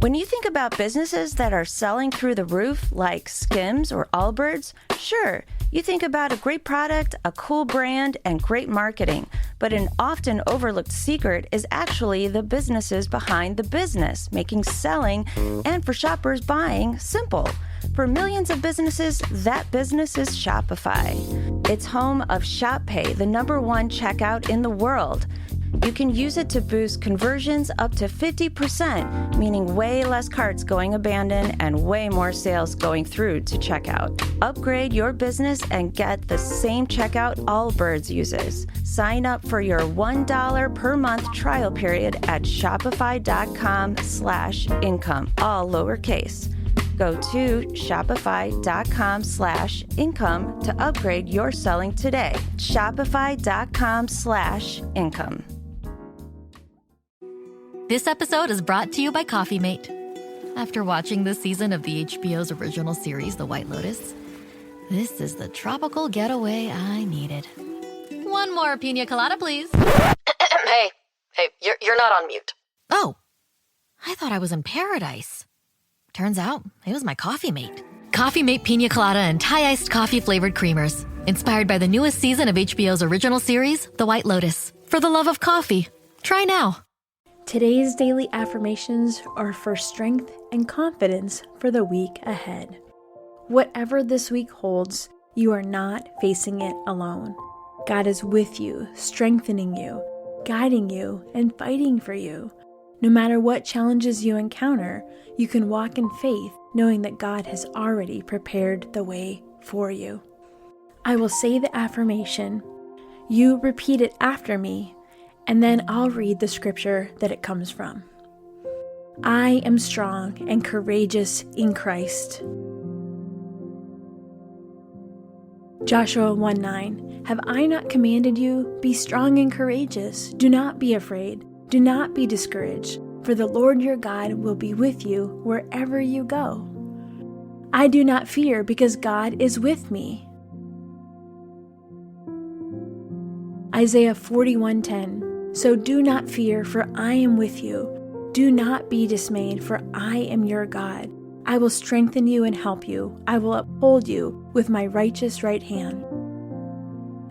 When you think about businesses that are selling through the roof, like Skims or Allbirds, sure, you think about a great product, a cool brand, and great marketing. But an often overlooked secret is actually the businesses behind the business, making selling and for shoppers buying simple. For millions of businesses, that business is Shopify. It's home of Shop Pay, the #1 checkout in the world. You can use it to boost conversions up to 50%, meaning way less carts going abandoned and way more sales going through to checkout. Upgrade your business and get the same checkout Allbirds uses. Sign up for your $1 per month trial period at shopify.com/income, all lowercase. Go to shopify.com/income to upgrade your selling today. Shopify.com/income. This episode is brought to you by Coffee Mate. After watching this season of the HBO's original series, The White Lotus, this is the tropical getaway I needed. One more pina colada, please. Hey, you're not on mute. Oh, I thought I was in paradise. Turns out it was my Coffee Mate. Coffee Mate Pina Colada and Thai-iced coffee flavored creamers. Inspired by the newest season of HBO's original series, The White Lotus. For the love of coffee. Try now. Today's daily affirmations are for strength and confidence for the week ahead. Whatever this week holds, you are not facing it alone. God is with you, strengthening you, guiding you, and fighting for you. No matter what challenges you encounter, you can walk in faith, knowing that God has already prepared the way for you. I will say the affirmation. You repeat it after me, and then I'll read the scripture that it comes from. I am strong and courageous in Christ. Joshua 1:9. Have I not commanded you? Be strong and courageous. Do not be afraid. Do not be discouraged, for the Lord your God will be with you wherever you go. I do not fear because God is with me. Isaiah 41:10. So do not fear, for I am with you. Do not be dismayed, for I am your God. I will strengthen you and help you. I will uphold you with my righteous right hand.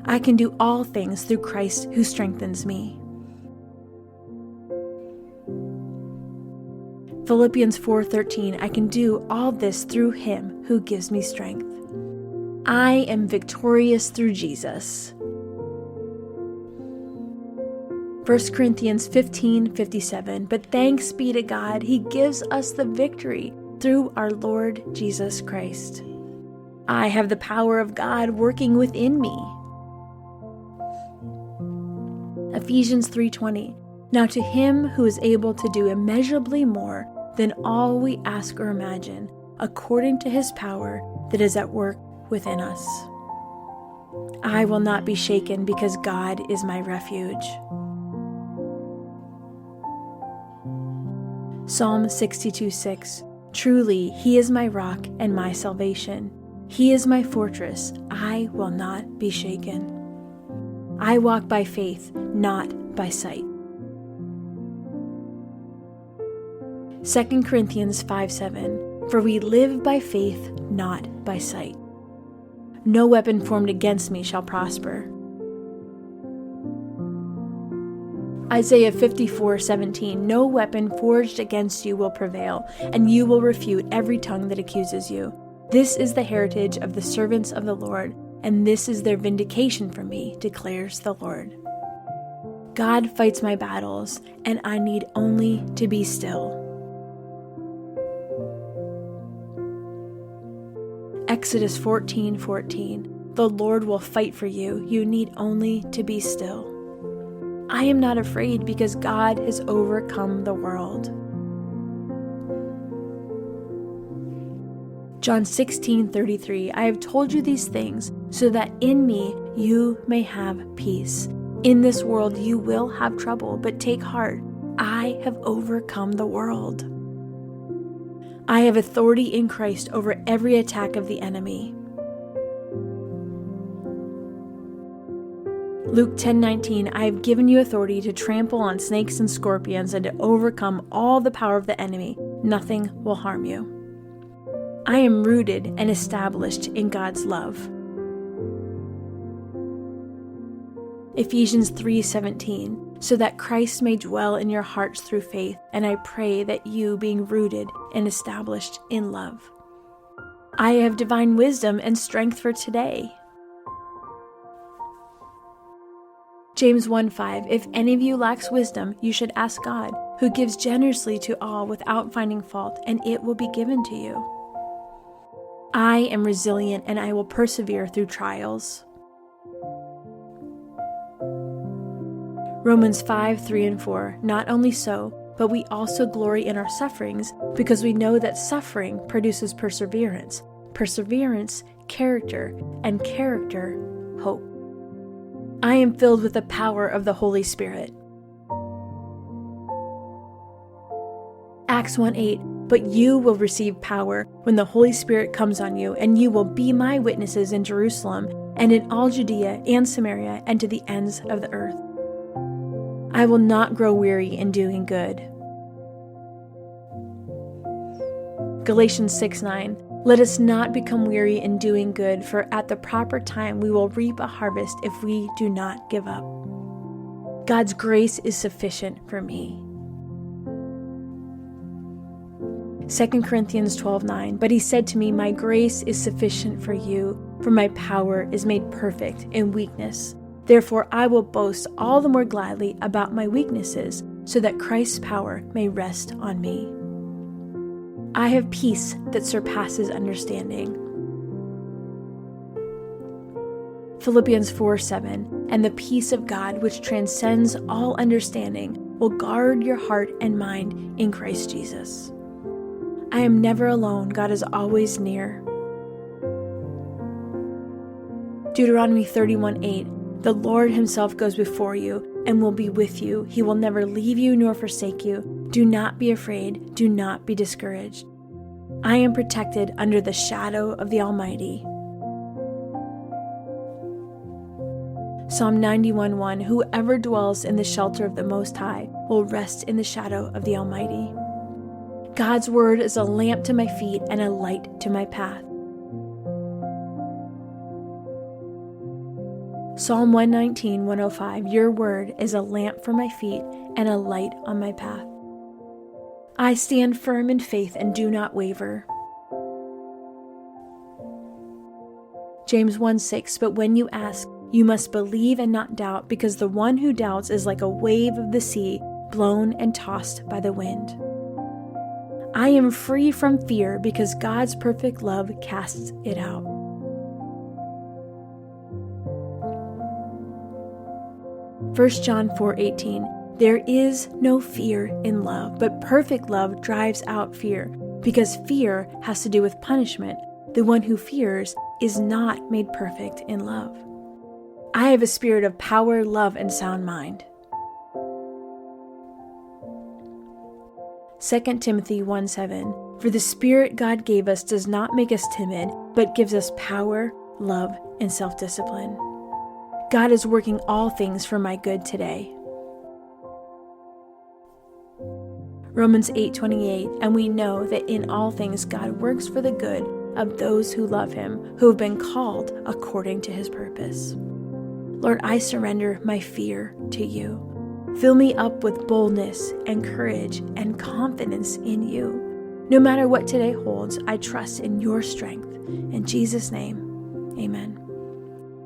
I can do all things through Christ who strengthens me. Philippians 4:13. I can do all this through him who gives me strength. I am victorious through Jesus. 1 Corinthians 15:57. But thanks be to God, he gives us the victory through our Lord Jesus Christ. I have the power of God working within me. Ephesians 3:20. Now to him who is able to do immeasurably more than all we ask or imagine, according to his power that is at work within us. I will not be shaken because God is my refuge. Psalm 62:6. Truly, he is my rock and my salvation. He is my fortress. I will not be shaken. I walk by faith, not by sight. 2 Corinthians 5:7. For we live by faith, not by sight. No weapon formed against me shall prosper. Isaiah 54:17. No weapon forged against you will prevail, and you will refute every tongue that accuses you. This is the heritage of the servants of the Lord, and this is their vindication from me, declares the Lord. God fights my battles, and I need only to be still. Exodus 14:14. The Lord will fight for you. You need only to be still. I am not afraid because God has overcome the world. John 16:33. I have told you these things so that in me you may have peace. In this world you will have trouble, but take heart. I have overcome the world. I have authority in Christ over every attack of the enemy. Luke 10:19, I have given you authority to trample on snakes and scorpions and to overcome all the power of the enemy, nothing will harm you. I am rooted and established in God's love. Ephesians 3:17, so that Christ may dwell in your hearts through faith, and I pray that you, being rooted and established in love. I have divine wisdom and strength for today. James 1:5, if any of you lacks wisdom, you should ask God, who gives generously to all without finding fault, and it will be given to you. I am resilient and I will persevere through trials. Romans 5:3-4, not only so, but we also glory in our sufferings, because we know that suffering produces perseverance, perseverance, character, and character, hope. I am filled with the power of the Holy Spirit. Acts 1:8, but you will receive power when the Holy Spirit comes on you, and you will be my witnesses in Jerusalem and in all Judea and Samaria and to the ends of the earth. I will not grow weary in doing good. Galatians 6:9, let us not become weary in doing good, for at the proper time we will reap a harvest if we do not give up. God's grace is sufficient for me. 2 Corinthians 12:9, but he said to me, my grace is sufficient for you, for my power is made perfect in weakness. Therefore I will boast all the more gladly about my weaknesses, so that Christ's power may rest on me. I have peace that surpasses understanding. Philippians 4:7, and the peace of God, which transcends all understanding, will guard your heart and mind in Christ Jesus. I am never alone. God is always near. Deuteronomy 31:8, the Lord himself goes before you and will be with you. He will never leave you nor forsake you. Do not be afraid. Do not be discouraged. I am protected under the shadow of the Almighty. Psalm 91:1, whoever dwells in the shelter of the Most High will rest in the shadow of the Almighty. God's word is a lamp to my feet and a light to my path. Psalm 119:105, your word is a lamp for my feet and a light on my path. I stand firm in faith and do not waver. James 1:6, but when you ask, you must believe and not doubt, because the one who doubts is like a wave of the sea, blown and tossed by the wind. I am free from fear because God's perfect love casts it out. First John 4:18, there is no fear in love, but perfect love drives out fear, because fear has to do with punishment. The one who fears is not made perfect in love. I have a spirit of power, love, and sound mind. 2 Timothy 1:7, for the Spirit God gave us does not make us timid, but gives us power, love, and self-discipline. God is working all things for my good today. Romans 8:28, and we know that in all things God works for the good of those who love him, who have been called according to his purpose. Lord, I surrender my fear to you. Fill me up with boldness and courage and confidence in you. No matter what today holds, I trust in your strength. In Jesus' name, amen.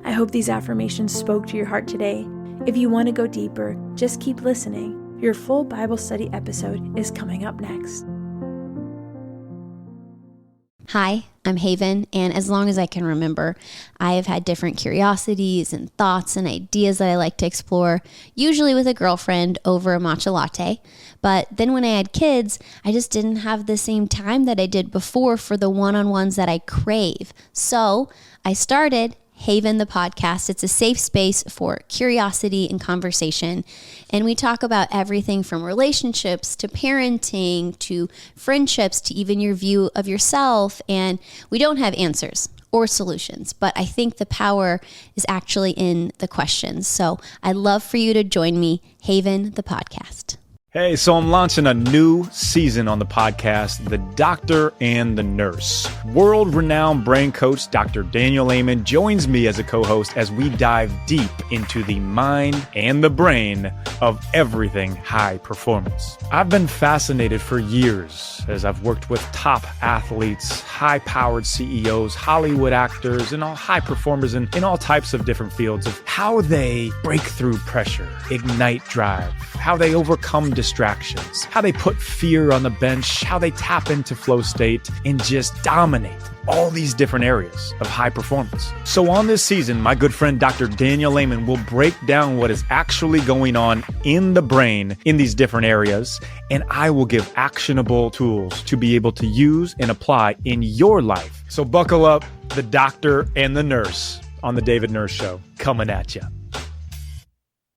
I hope these affirmations spoke to your heart today. If you want to go deeper, just keep listening. Your full Bible study episode is coming up next. Hi, I'm Haven, and as long as I can remember, I have had different curiosities and thoughts and ideas that I like to explore, usually with a girlfriend over a matcha latte. But then when I had kids, I just didn't have the same time that I did before for the one-on-ones that I crave. So I started Haven, the podcast. It's a safe space for curiosity and conversation. And we talk about everything from relationships to parenting to friendships to even your view of yourself. And we don't have answers or solutions, but I think the power is actually in the questions. So I'd love for you to join me, Haven, the podcast. Hey, so I'm launching a new season on the podcast, The Doctor and the Nurse. World-renowned brain coach Dr. Daniel Amen joins me as a co-host as we dive deep into the mind and the brain of everything high performance. I've been fascinated for years as I've worked with top athletes, high-powered CEOs, Hollywood actors, and all high performers in all types of different fields of how they break through pressure, ignite drive, how they overcome distractions, how they put fear on the bench, how they tap into flow state and just dominate all these different areas of high performance. So on this season, my good friend Dr. Daniel Amen will break down what is actually going on in the brain in these different areas, and I will give actionable tools to be able to use and apply in your life. So buckle up, The Doctor and the Nurse on The David Nurse Show, coming at you.